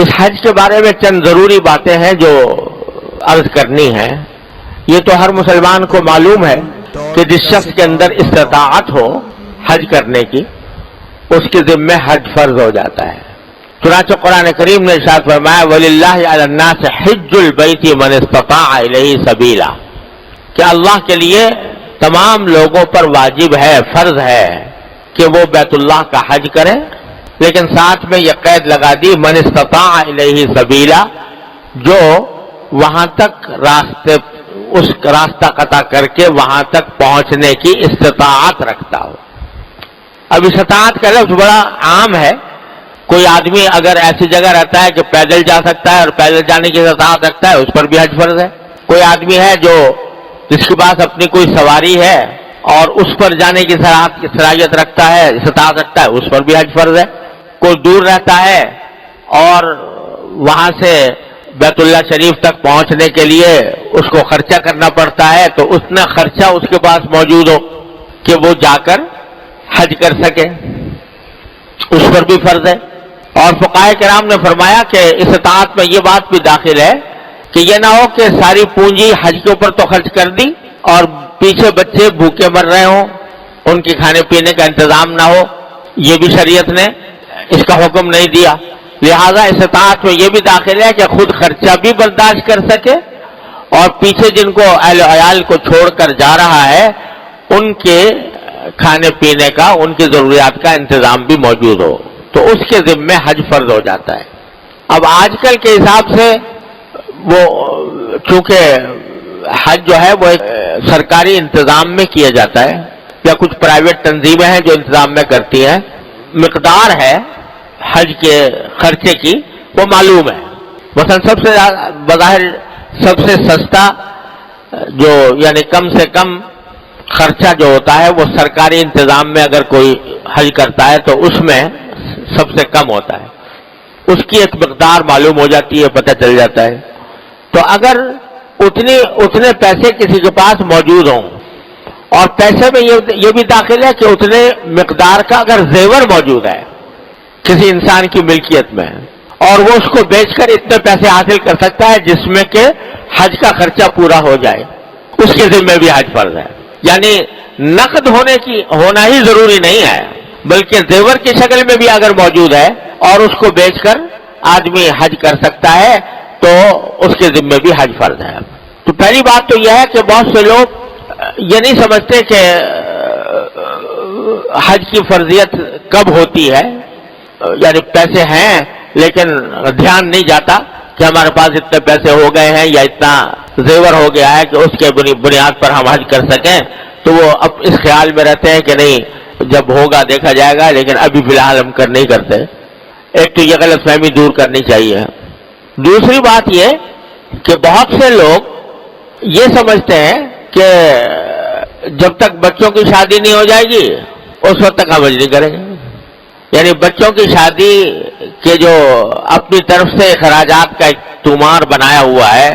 اس حج کے بارے میں چند ضروری باتیں ہیں جو عرض کرنی ہیں. یہ تو ہر مسلمان کو معلوم ہے کہ جس شخص کے اندر استطاعت ہو حج کرنے کی اس کے ذمہ حج فرض ہو جاتا ہے. چنانچہ قرآن کریم نے ارشاد فرمایا وَلِلَّهِ عَلَى النَّاسِ حِجُّ الْبَيْتِ مَنِ اسْتَطَاعَ إِلَيْهِ سَبِيلًا کہ اللہ کے لیے تمام لوگوں پر واجب ہے، فرض ہے کہ وہ بیت اللہ کا حج کریں، لیکن ساتھ میں یہ قید لگا دی من استطاع الیہ سبیلا، جو وہاں تک اس راستہ قطع کر کے وہاں تک پہنچنے کی استطاعت رکھتا ہو. اب استطاعت کا لفظ بڑا عام ہے. کوئی آدمی اگر ایسی جگہ رہتا ہے کہ پیدل جا سکتا ہے اور پیدل جانے کی استطاعت رکھتا ہے اس پر بھی حج فرض ہے. کوئی آدمی ہے جس کے پاس اپنی کوئی سواری ہے اور اس پر جانے کی صلاحیت رکھتا ہے، استطاعت رکھتا ہے، اس پر بھی حج فرض ہے. کوئی دور رہتا ہے اور وہاں سے بیت اللہ شریف تک پہنچنے کے لیے اس کو خرچہ کرنا پڑتا ہے تو اتنا خرچہ اس کے پاس موجود ہو کہ وہ جا کر حج کر سکے، اس پر بھی فرض ہے. اور فقہائے کرام نے فرمایا کہ استطاعت میں یہ بات بھی داخل ہے کہ یہ نہ ہو کہ ساری پونجی حج کے اوپر تو خرچ کر دی اور پیچھے بچے بھوکے مر رہے ہوں، ان کے کھانے پینے کا انتظام نہ ہو، یہ بھی شریعت نے اس کا حکم نہیں دیا. لہذا استطاعت میں یہ بھی داخل ہے کہ خود خرچہ بھی برداشت کر سکے اور پیچھے جن کو اہل و عیال کو چھوڑ کر جا رہا ہے ان کے کھانے پینے کا، ان کی ضروریات کا انتظام بھی موجود ہو، تو اس کے ذمے حج فرض ہو جاتا ہے. اب آج کل کے حساب سے وہ چونکہ حج جو ہے وہ ایک سرکاری انتظام میں کیا جاتا ہے یا کچھ پرائیویٹ تنظیمیں ہیں جو انتظام میں کرتی ہیں، مقدار ہے حج کے خرچے کی وہ معلوم ہے. مثلا سب سے بظاہر سب سے سستا جو یعنی کم سے کم خرچہ جو ہوتا ہے وہ سرکاری انتظام میں اگر کوئی حج کرتا ہے تو اس میں سب سے کم ہوتا ہے، اس کی ایک مقدار معلوم ہو جاتی ہے، پتہ چل جاتا ہے. تو اگر اتنے پیسے کسی کے پاس موجود ہوں اور پیسے میں یہ بھی داخل ہے کہ اتنے مقدار کا اگر زیور موجود ہے کسی انسان کی ملکیت میں اور وہ اس کو بیچ کر اتنے پیسے حاصل کر سکتا ہے جس میں کہ حج کا خرچہ پورا ہو جائے، اس کے ذمہ بھی حج فرض ہے. یعنی نقد ہونا ہی ضروری نہیں ہے بلکہ زیور کی شکل میں بھی اگر موجود ہے اور اس کو بیچ کر آدمی حج کر سکتا ہے تو اس کے ذمہ بھی حج فرض ہے. تو پہلی بات تو یہ ہے کہ بہت سے لوگ یہ نہیں سمجھتے کہ حج کی فرضیت کب ہوتی ہے، یعنی پیسے ہیں لیکن دھیان نہیں جاتا کہ ہمارے پاس اتنے پیسے ہو گئے ہیں یا اتنا زیور ہو گیا ہے کہ اس کے بنیاد پر ہم حج کر سکیں، تو وہ اب اس خیال میں رہتے ہیں کہ نہیں جب ہوگا دیکھا جائے گا، لیکن ابھی فی الحال ہم نہیں کرتے. ایک تو یہ غلط فہمی دور کرنی چاہیے. دوسری بات یہ کہ بہت سے لوگ یہ سمجھتے ہیں کہ جب تک بچوں کی شادی نہیں ہو جائے گی اس وقت تک ہم حج نہیں کریں گے. یعنی بچوں کی شادی کے جو اپنی طرف سے اخراجات کا ایک تومار بنایا ہوا ہے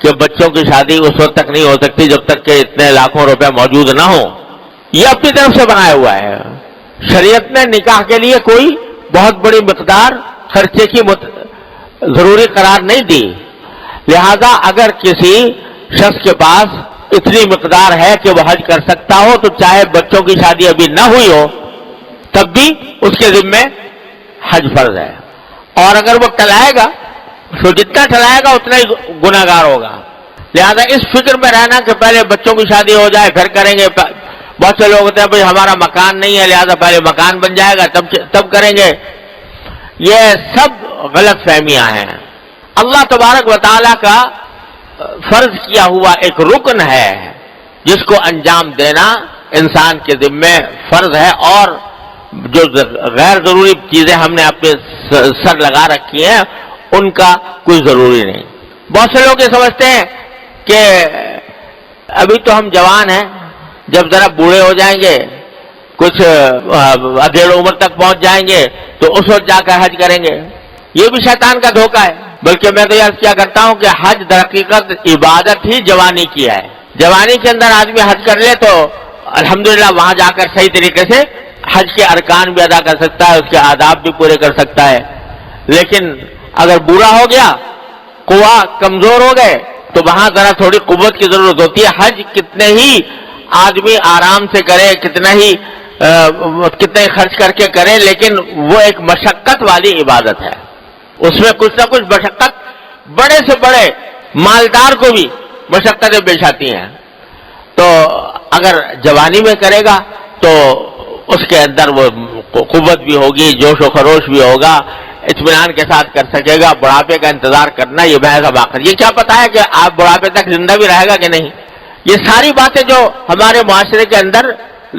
کہ بچوں کی شادی اس وقت تک نہیں ہو سکتی جب تک کہ اتنے لاکھوں روپے موجود نہ ہوں، یہ اپنی طرف سے بنایا ہوا ہے. شریعت نے نکاح کے لیے کوئی بہت بڑی مقدار خرچے کی ضروری قرار نہیں دی. لہذا اگر کسی شخص کے پاس اتنی مقدار ہے کہ وہ حج کر سکتا ہو تو چاہے بچوں کی شادی ابھی نہ ہوئی ہو تب بھی اس کے ذمے حج فرض ہے. اور اگر وہ ٹلائے گا تو جتنا ٹلائے گا اتنا ہی گناہ گار ہوگا. لہذا اس فکر میں رہنا کہ پہلے بچوں کی شادی ہو جائے پھر کریں گے، بہت سے لوگ ہوتے ہیں بھائی ہمارا مکان نہیں ہے لہذا پہلے مکان بن جائے گا تب کریں گے، یہ سب غلط فہمیاں ہیں. اللہ تبارک و تعالیٰ کا فرض کیا ہوا ایک رکن ہے جس کو انجام دینا انسان کے ذمے فرض ہے، اور جو غیر ضروری چیزیں ہم نے اپنے سر لگا رکھی ہیں ان کا کوئی ضروری نہیں. بہت سے لوگ یہ سمجھتے ہیں کہ ابھی تو ہم جوان ہیں، جب ذرا بوڑھے ہو جائیں گے کچھ ادھیڑ عمر تک پہنچ جائیں گے تو اس وقت جا کر حج کریں گے. یہ بھی شیطان کا دھوکہ ہے. بلکہ میں تو یہ کیا کرتا ہوں کہ حج در حقیقت عبادت ہی جوانی کی ہے. جوانی کے اندر آدمی حج کر لے تو الحمدللہ وہاں جا کر صحیح طریقے سے حج کے ارکان بھی ادا کر سکتا ہے، اس کے آداب بھی پورے کر سکتا ہے. لیکن اگر بوڑھا ہو گیا، قوا کمزور ہو گئے، تو وہاں ذرا تھوڑی قوت کی ضرورت ہوتی ہے. حج کتنے ہی آدمی آرام سے کرے، کتنے ہی خرچ کر کے کرے، لیکن وہ ایک مشقت والی عبادت ہے. اس میں کچھ نہ کچھ مشقت، بڑے سے بڑے مالدار کو بھی مشقتیں پیش آتی ہیں. تو اگر جوانی میں کرے گا تو اس کے اندر وہ قوت بھی ہوگی، جوش و خروش بھی ہوگا، اطمینان کے ساتھ کر سکے گا. بڑھاپے کا انتظار کرنا یہ محض حماقت. یہ کیا پتا ہے کہ آپ بڑھاپے تک زندہ بھی رہے گا کہ نہیں. یہ ساری باتیں جو ہمارے معاشرے کے اندر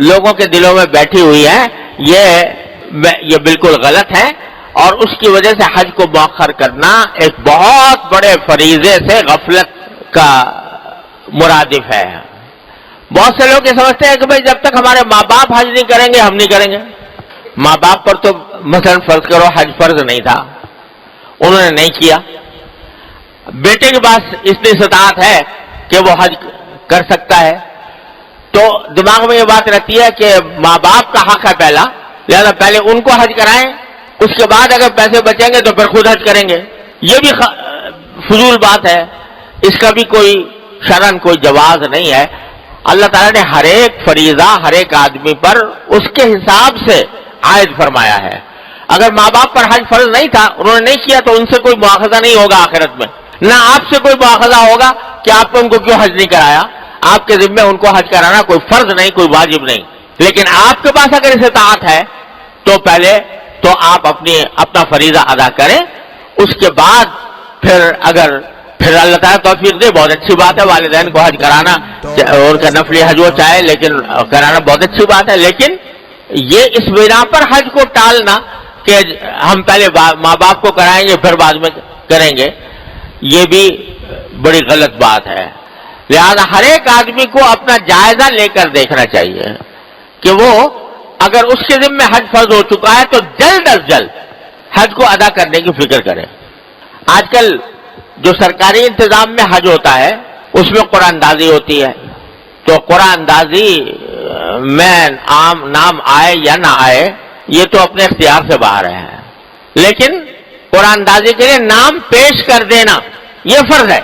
لوگوں کے دلوں میں بیٹھی ہوئی ہیں، یہ بالکل غلط ہے. اور اس کی وجہ سے حج کو مؤخر کرنا ایک بہت بڑے فریضے سے غفلت کا مرادف ہے. بہت سے لوگ یہ سمجھتے ہیں کہ بھئی جب تک ہمارے ماں باپ حج نہیں کریں گے ہم نہیں کریں گے. ماں باپ پر تو مثلا فرض کرو حج فرض نہیں تھا، انہوں نے نہیں کیا. بیٹے کے پاس اتنی استطاعت ہے کہ وہ حج کر سکتا ہے، تو دماغ میں یہ بات رہتی ہے کہ ماں باپ کا حق ہے پہلا، لہذا پہلے ان کو حج کرائیں، اس کے بعد اگر پیسے بچیں گے تو پھر خود حج کریں گے. یہ بھی فضول بات ہے، اس کا بھی کوئی شرعاً کوئی جواز نہیں ہے. اللہ تعالیٰ نے ہر ایک فریضہ ہر ایک آدمی پر اس کے حساب سے عائد فرمایا ہے. اگر ماں باپ پر حج فرض نہیں تھا، انہوں نے نہیں کیا، تو ان سے کوئی مواخذہ نہیں ہوگا آخرت میں. نہ آپ سے کوئی مواخذہ ہوگا کہ آپ نے ان کو کیوں حج نہیں کرایا. آپ کے ذمہ ان کو حج کرانا کوئی فرض نہیں، کوئی واجب نہیں. لیکن آپ کے پاس اگر استطاعت ہے تو پہلے تو آپ اپنا فریضہ ادا کریں. اس کے بعد پھر اللہ تعالیٰ توفیق دے، بہت اچھی بات ہے. والدین کو حج کرانا، اور کا نفلی حج وہ چاہے لیکن کرانا بہت اچھی بات ہے. لیکن یہ اس بنا پر حج کو ٹالنا کہ ہم پہلے ماں باپ کو کرائیں گے پھر بعد میں کریں گے، یہ بھی بڑی غلط بات ہے. لہذا ہر ایک آدمی کو اپنا جائزہ لے کر دیکھنا چاہیے کہ وہ اگر اس کے ذمہ حج فرض ہو چکا ہے تو جلد از جلد حج کو ادا کرنے کی فکر کرے. آج کل جو سرکاری انتظام میں حج ہوتا ہے اس میں قرآن اندازی ہوتی ہے، تو قرآن اندازی میں نام آئے یا نہ آئے یہ تو اپنے اختیار سے باہر ہے. لیکن قرآن اندازی کے لیے نام پیش کر دینا یہ فرض ہے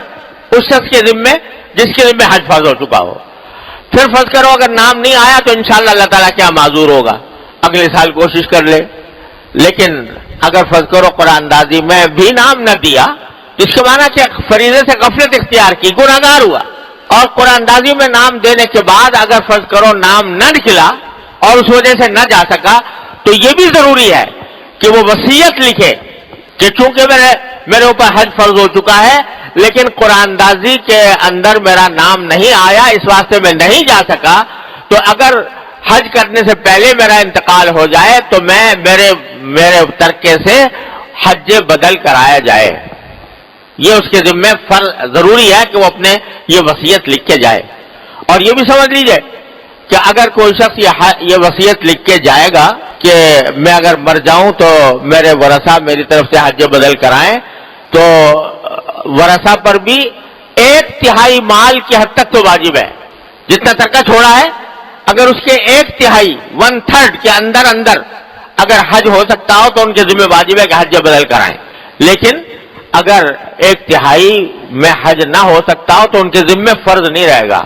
اس شخص کے ذمہ جس کے ذمہ حج فرض ہو چکا ہو. پھر فرض کرو اگر نام نہیں آیا تو انشاءاللہ اللہ تعالیٰ کیا معذور ہوگا، اگلے سال کوشش کر لے. لیکن اگر فرض کرو قرآن اندازی میں بھی نام نہ دیا تو اس کے معنی کہ فریضے سے غفلت اختیار کی، گناہگار ہوا. اور قرآن اندازی میں نام دینے کے بعد اگر فرض کرو نام نہ نکلا اور اس وجہ سے نہ جا سکا تو یہ بھی ضروری ہے کہ وہ وصیت لکھے کہ چونکہ میرے اوپر حج فرض ہو چکا ہے لیکن قرآن اندازی کے اندر میرا نام نہیں آیا، اس واسطے میں نہیں جا سکا، تو اگر حج کرنے سے پہلے میرا انتقال ہو جائے تو میرے ترکے سے حج بدل کرایا جائے. یہ اس کے ذمہ ضروری ہے کہ وہ اپنے یہ وصیت لکھ کے جائے. اور یہ بھی سمجھ لیجئے کہ اگر کوئی شخص یہ وصیت لکھ کے جائے گا کہ میں اگر مر جاؤں تو میرے ورثہ میری طرف سے حج بدل کرائیں، تو ورثہ پر بھی 1/3 مال کی حد تک تو واجب ہے. جتنا ترکہ چھوڑا ہے اگر اس کے 1/3 1/3 کے اندر اگر حج ہو سکتا ہو تو ان کے ذمہ واجب ہے کہ حج بدل کرائیں. لیکن اگر 1/3 میں حج نہ ہو سکتا ہو تو ان کے ذمہ فرض نہیں رہے گا،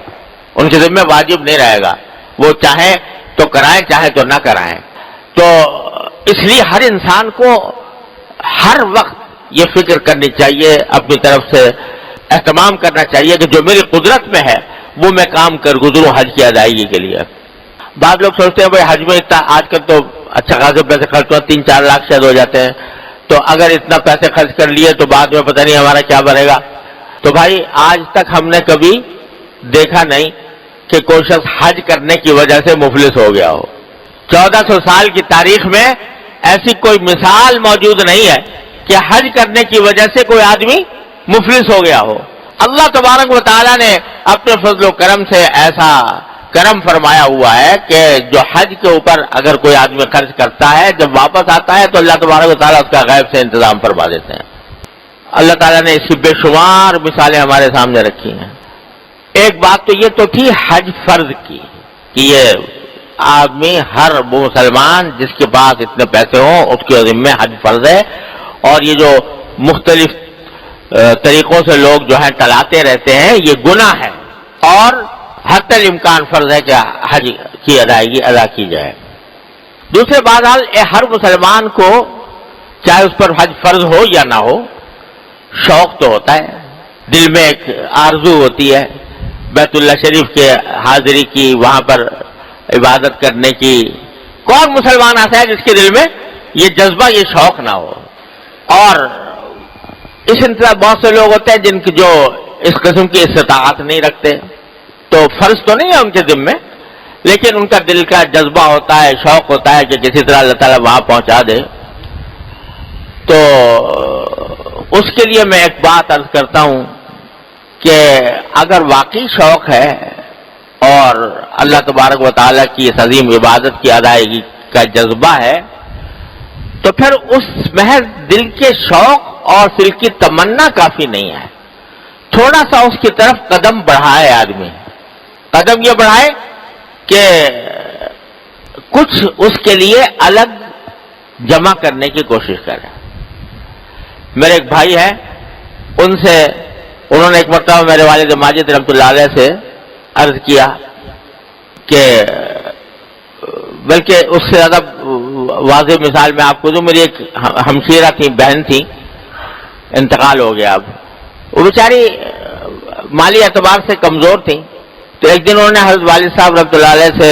ان کے ذمہ واجب نہیں رہے گا. وہ چاہے تو کرائیں چاہے تو نہ کرائیں. تو اس لیے ہر انسان کو ہر وقت یہ فکر کرنی چاہیے، اپنی طرف سے اہتمام کرنا چاہیے کہ جو میری قدرت میں ہے وہ میں کام کر گزروں حج کی ادائیگی کے لیے. بعض لوگ سوچتے ہیں بھائی حج میں اتنا آج کل تو اچھا خاصے پیسے خرچ ہوا، 3-4 لاکھ شاید ہو جاتے ہیں، تو اگر اتنا پیسے خرچ کر لیے تو بعد میں پتہ نہیں ہمارا کیا بنے گا. تو بھائی آج تک ہم نے کبھی دیکھا نہیں کہ کوئی شخص حج کرنے کی وجہ سے مفلس ہو گیا ہو. 1400 سال کی تاریخ میں ایسی کوئی مثال موجود نہیں ہے کہ حج کرنے کی وجہ سے کوئی آدمی مفلس ہو گیا ہو. اللہ تبارک و تعالیٰ نے اپنے فضل و کرم سے ایسا کرم فرمایا ہوا ہے کہ جو حج کے اوپر اگر کوئی آدمی خرچ کرتا ہے جب واپس آتا ہے تو اللہ تبارک و تعالیٰ اس کا غیب سے انتظام فرما دیتے ہیں. اللہ تعالیٰ نے اس کی بے شمار مثالیں ہمارے سامنے رکھی ہیں. ایک بات تو یہ تو تھی حج فرض کی کہ یہ آدمی ہر مسلمان جس کے پاس اتنے پیسے ہوں اس کے ذمہ حج فرض ہے. اور یہ جو مختلف طریقوں سے لوگ جو ہے ٹلاتے رہتے ہیں، یہ گناہ ہے اور حتی الامکان فرض ہے کہ حج کی ادائیگی ادا کی جائے۔ دوسرے بہرحال ہر مسلمان کو چاہے اس پر حج فرض ہو یا نہ ہو، شوق تو ہوتا ہے، دل میں ایک آرزو ہوتی ہے بیت اللہ شریف کے حاضری کی، وہاں پر عبادت کرنے کی۔ کون مسلمان ایسا ہے جس کے دل میں یہ جذبہ، یہ شوق نہ ہو؟ اور اس انتظار بہت سے لوگ ہوتے ہیں جن کی جو اس قسم کی استطاعت نہیں رکھتے، تو فرض تو نہیں ہے ان کے ذمے، لیکن ان کا دل کا جذبہ ہوتا ہے، شوق ہوتا ہے کہ کسی طرح اللہ تعالیٰ وہاں پہنچا دے۔ تو اس کے لیے میں ایک بات عرض کرتا ہوں کہ اگر واقعی شوق ہے اور اللہ تبارک و تعالیٰ کی اس عظیم عبادت کی ادائیگی کا جذبہ ہے، تو پھر اس محض دل کے شوق اور دل کی تمنا کافی نہیں ہے، تھوڑا سا اس کی طرف قدم بڑھائے آدمی، قدم یہ بڑھائے کہ کچھ اس کے لیے الگ جمع کرنے کی کوشش کرے۔ میرے ایک بھائی ہیں، انہوں نے ایک مرتبہ میرے والد ماجد رحمۃ اللہ علیہ سے عرض کیا کہ، بلکہ اس سے زیادہ واضح مثال میں آپ کو دوں، میری ایک ہمشیرہ تھی، بہن تھی، انتقال ہو گیا اب۔ وہ بیچاری مالی اعتبار سے کمزور تھی، تو ایک دن انہوں نے حضرت والد صاحب رحمۃ اللہ علیہ سے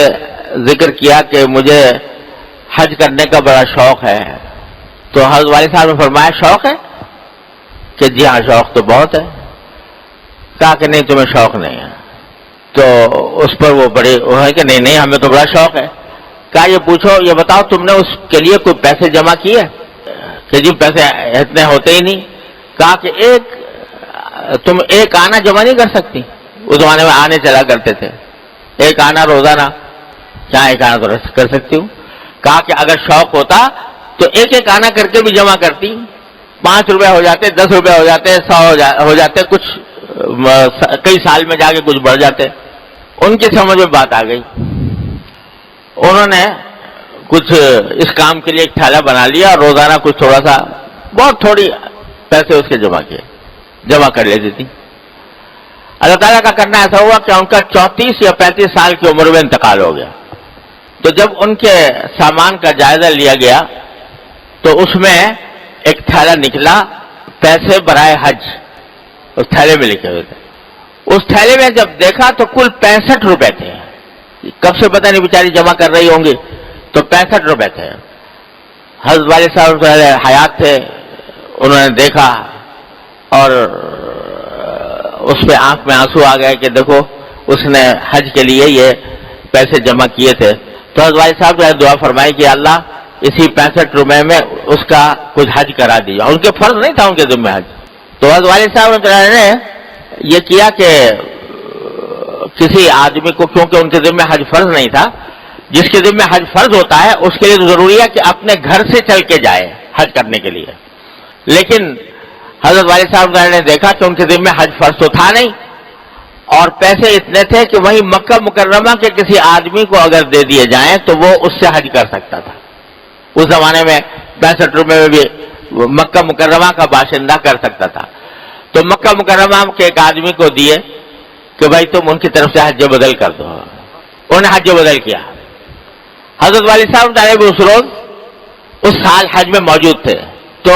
ذکر کیا کہ مجھے حج کرنے کا بڑا شوق ہے۔ تو حضرت والد صاحب نے فرمایا شوق ہے کہ جی ہاں شوق تو بہت ہے۔ کہا کہ نہیں تمہیں شوق نہیں ہے۔ تو اس پر وہ بڑے وہ ہے کہ نہیں ہمیں تو بڑا شوق ہے۔ کہا یہ پوچھو، یہ بتاؤ تم نے اس کے لیے کوئی پیسے جمع کیے؟ کہ جی پیسے اتنے ہوتے ہی نہیں۔ کہا کہ تم ایک آنا جمع نہیں کر سکتی؟ اس زمانے میں آنے چلا کرتے تھے، ایک آنا روزانہ، کیا ایک آنا تو کر سکتی ہوں؟ کہا کہ اگر شوق ہوتا تو ایک آنا کر کے بھی جمع کرتی، 5 روپے ہو جاتے، 10 روپے ہو جاتے، 100 ہو جاتے، کچھ کئی سال میں جا کے کچھ بڑھ جاتے۔ ان کی سمجھ میں بات آ گئی، انہوں نے کچھ اس کام کے لیے ایک تھیلا بنا لیا اور روزانہ کچھ تھوڑا سا، بہت تھوڑی پیسے اس کے جمع کر لیتی تھی۔ اللہ تعالیٰ کا کرنا ایسا ہوا کہ ان کا 34 یا 35 سال کی عمر میں انتقال ہو گیا۔ تو جب ان کے سامان کا جائزہ لیا گیا تو اس میں ایک تھیلا نکلا، پیسے برائے حج اس تھیلے میں لکھے ہوئے تھے۔ اس تھیلے میں جب دیکھا تو کل 65 روپے تھے۔ کب سے پتہ نہیں بیچاری جمع کر رہی ہوں گی، تو 65 روپے تھے۔ حضرت والد صاحب حیات تھے، انہوں نے دیکھا اور اس پہ آنکھ میں آنسو آ گئے کہ دیکھو اس نے حج کے لیے یہ پیسے جمع کیے تھے۔ تو حضرت والد صاحب نے دعا فرمائی کہ اللہ اسی 65 روپے میں اس کا کچھ حج کرا دیجیے۔ ان کے فرض نہیں تھا ان کے ذمہ حج۔ تو حضرت والد صاحب نے یہ کیا کہ کسی آدمی کو، کیونکہ ان کے ذمہ حج فرض نہیں تھا، جس کے ذمہ حج فرض ہوتا ہے اس کے لیے تو ضروری ہے کہ اپنے گھر سے چل کے جائے حج کرنے کے لیے، لیکن حضرت والد صاحب نے دیکھا کہ ان کے ذمہ حج فرض تو تھا نہیں، اور پیسے اتنے تھے کہ وہی مکہ مکرمہ کے کسی آدمی کو اگر دے دیے جائیں تو وہ اس سے حج کر سکتا تھا۔ اس زمانے میں 65 روپے میں بھی مکہ مکرمہ کا باشندہ کر سکتا تھا۔ تو مکہ مکرمہ کے ایک آدمی کو دیے کہ بھائی تم ان کی طرف سے حج بدل کر دو۔ انہوں نے حج بدل کیا۔ حضرت والد صاحب اس روز اس سال حج میں موجود تھے، تو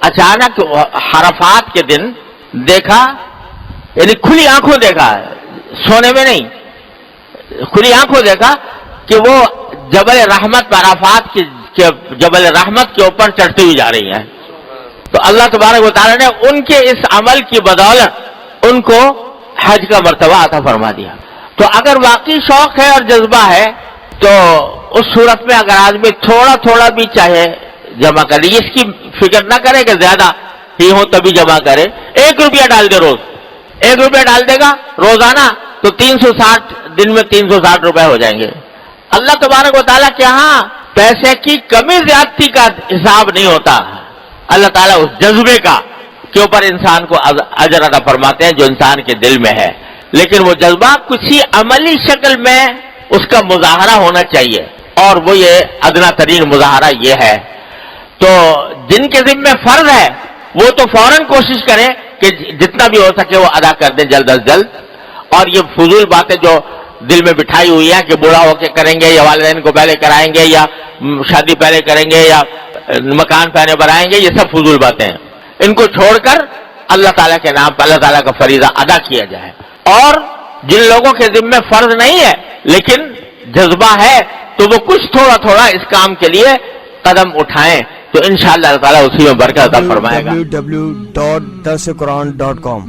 اچانک عرفات کے دن دیکھا، یعنی کھلی آنکھوں دیکھا، سونے میں نہیں، کھلی آنکھوں دیکھا کہ وہ جبل رحمت عرفات کی جبل رحمت کے اوپر چڑھتی ہوئی جا رہی ہیں۔ تو اللہ تبارک و تعالیٰ نے ان کے اس عمل کی بدولت ان کو حج کا مرتبہ عطا فرما دیا۔ تو اگر واقعی شوق ہے اور جذبہ ہے تو اس صورت میں اگر آدمی تھوڑا تھوڑا بھی چاہے جمع کرے، اس کی فکر نہ کرے کہ زیادہ ہی ہو تبھی جمع کرے۔ 1 روپیہ ڈال دے، روز 1 روپیہ ڈال دے گا روزانہ، تو 360 دن میں 360 روپے ہو جائیں گے۔ اللہ تبارک و تعالیٰ کے ہاں پیسے کی کمی زیادتی کا حساب نہیں ہوتا، اللہ تعالیٰ اس جذبے کا کے اوپر انسان کو اجر عطا فرماتے ہیں جو انسان کے دل میں ہے، لیکن وہ جذبہ کسی عملی شکل میں اس کا مظاہرہ ہونا چاہیے، اور وہ یہ ادنا ترین مظاہرہ یہ ہے۔ تو جن کے ذمہ فرض ہے وہ تو فوراً کوشش کریں کہ جتنا بھی ہو سکے وہ ادا کر دیں جلد از جلد. اور یہ فضول باتیں جو دل میں بٹھائی ہوئی ہیں کہ بوڑھا ہو کے کریں گے یا والدین کو پہلے کرائیں گے یا شادی پہلے کریں گے یا مکان پہلے بنائیں گے، یہ سب فضول باتیں ہیں. ان کو چھوڑ کر اللہ تعالیٰ کے نام پر اللہ تعالیٰ کا فریضہ ادا کیا جائے. اور جن لوگوں کے ذمہ فرض نہیں ہے لیکن جذبہ ہے تو وہ کچھ تھوڑا تھوڑا اس کام کے لیے قدم اٹھائیں تو انشاءاللہ اللہ تعالیٰ اسی میں برکت عطا فرمائے گا. www.darsequran.com